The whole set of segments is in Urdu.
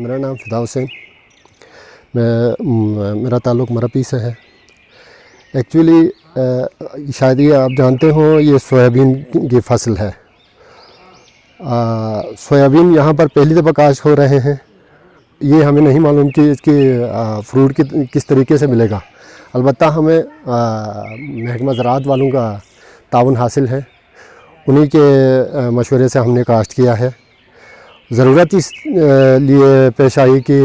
میرا نام فدا حسین، میرا تعلق مرپی سے ہے۔ ایکچولی شاید یہ آپ جانتے ہوں، یہ سویابین کی فصل ہے۔ سویابین یہاں پر پہلی دفعہ کاشت ہو رہے ہیں۔ یہ ہمیں نہیں معلوم کہ اس کی فروٹ کس طریقے سے ملے گا۔ البتہ ہمیں محکمہ زراعت والوں کا تعاون حاصل ہے، انہی کے مشورے سے ہم نے کاشت کیا ہے۔ ضرورت اس لیے پیش آئی کہ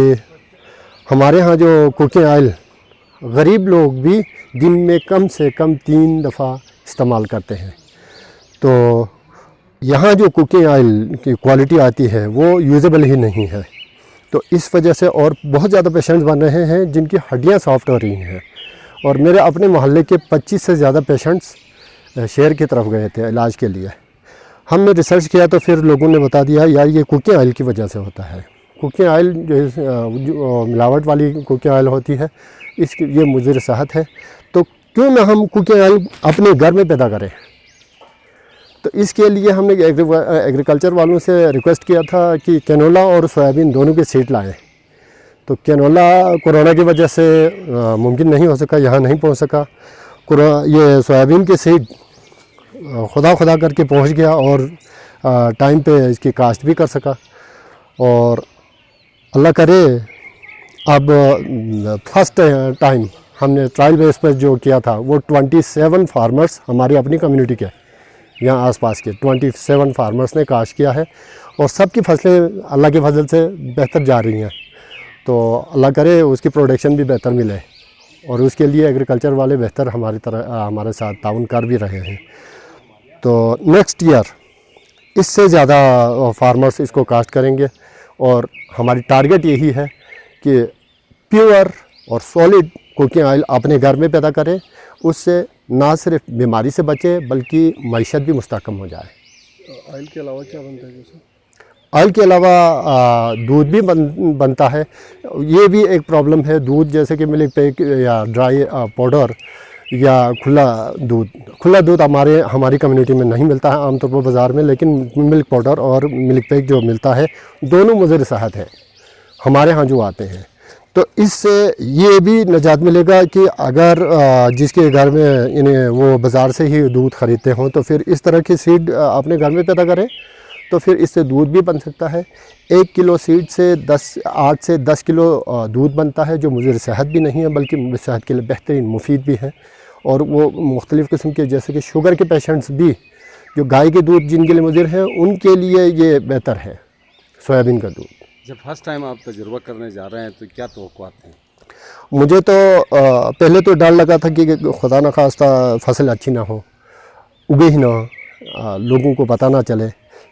ہمارے ہاں جو کوکنگ آئل غریب لوگ بھی دن میں کم سے کم 3 دفعہ استعمال کرتے ہیں، تو یہاں جو کوکنگ آئل کی کوالٹی آتی ہے وہ یوزیبل ہی نہیں ہے، تو اس وجہ سے اور بہت زیادہ پیشنٹس بن رہے ہیں جن کی ہڈیاں سافٹ ہو رہی ہیں۔ اور میرے اپنے محلے کے 25 سے زیادہ پیشنٹس شہر کی طرف گئے تھے علاج کے لیے۔ ہم نے ریسرچ کیا تو پھر لوگوں نے بتا دیا یار یہ کوکنگ آئل کی وجہ سے ہوتا ہے۔ کوکنگ آئل جو ملاوٹ والی کوکنگ آئل ہوتی ہے، یہ مضر صحت ہے، تو کیوں نہ ہم کوکنگ آئل اپنے گھر میں پیدا کریں۔ تو اس کے لیے ہم نے ایگریکلچر والوں سے ریکویسٹ کیا تھا کہ کینولا اور سویابین دونوں کے سیڈ لائیں۔ تو کینولا کورونا کی وجہ سے ممکن نہیں ہو سکا، یہاں نہیں پہنچ سکا۔ یہ سویابین کے سیڈ خدا کر کے پہنچ گیا اور ٹائم پہ اس کی کاشت بھی کر سکا۔ اور اللہ کرے اب فرسٹ ٹائم ہم نے ٹرائل بیس پر جو کیا تھا وہ 27 فارمرز ہماری اپنی کمیونٹی کے یہاں آس پاس کے 27 فارمرز نے کاشت کیا ہے، اور سب کی فصلیں اللہ کے فضل سے بہتر جا رہی ہیں۔ تو اللہ کرے اس کی پروڈکشن بھی بہتر ملے، اور اس کے لیے ایگریکلچر والے بہتر ہمارے ساتھ تعاون کر بھی رہے ہیں۔ تو نیکسٹ ایئر اس سے زیادہ فارمرز اس کو کاشت کریں گے، اور ہماری ٹارگٹ یہی ہے کہ پیور اور سالڈ کوکنگ آئل اپنے گھر میں پیدا کریں، اس سے نہ صرف بیماری سے بچے بلکہ معیشت بھی مستحکم ہو جائے۔ آئل کے علاوہ کیا بنتا ہے جیسے؟ آئل کے علاوہ دودھ بھی بنتا ہے۔ یہ بھی ایک پرابلم ہے، دودھ جیسے کہ ملک پیک یا ڈرائی پاؤڈر یا کھلا دودھ ہماری کمیونٹی میں نہیں ملتا ہے عام طور پر بازار میں، لیکن ملک پاؤڈر اور ملک پیک جو ملتا ہے دونوں مضر صحت ہے ہمارے ہاں جو آتے ہیں۔ تو اس سے یہ بھی نجات ملے گا کہ اگر جس کے گھر میں وہ بازار سے ہی دودھ خریدتے ہوں تو پھر اس طرح کی سیڈ اپنے گھر میں پیدا کریں، تو پھر اس سے دودھ بھی بن سکتا ہے۔ 1 کلو سیڈ سے 8 سے 10 کلو دودھ بنتا ہے، جو مضر صحت بھی نہیں ہے بلکہ صحت کے لیے بہترین مفید بھی ہے۔ اور وہ مختلف قسم کے جیسے کہ شوگر کے پیشنٹس بھی جو گائے کے دودھ جن کے لیے مضر ہیں، ان کے لیے یہ بہتر ہے سویابین کا دودھ۔ جب فرسٹ ٹائم آپ تجربہ کرنے جا رہے ہیں تو کیا توقعات ہیں؟ مجھے تو پہلے تو ڈر لگا تھا کہ خدا نخواستہ فصل اچھی نہ ہو، اگے ہی نہ ہو، لوگوں کو پتہ نہ چلے،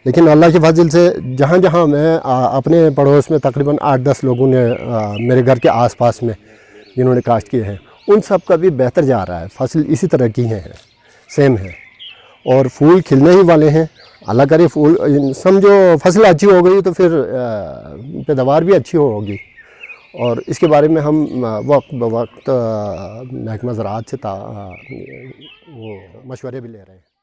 لیکن اللہ کے فضل سے جہاں جہاں میں اپنے پڑوس میں تقریباً 8-10 لوگوں نے میرے گھر کے آس پاس میں جنہوں نے کاشت کیے ہیں، ان سب کا بھی بہتر جا رہا ہے۔ فصل اسی طرح کی ہیں، سیم ہے، اور پھول کھلنے ہی والے ہیں۔ اللہ کرے پھول سمجھو فصل اچھی ہو گئی تو پھر پیداوار بھی اچھی ہوگی۔ اور اس کے بارے میں ہم وقت بوقت محکمہ زراعت سے وہ مشورے بھی لے رہے ہیں۔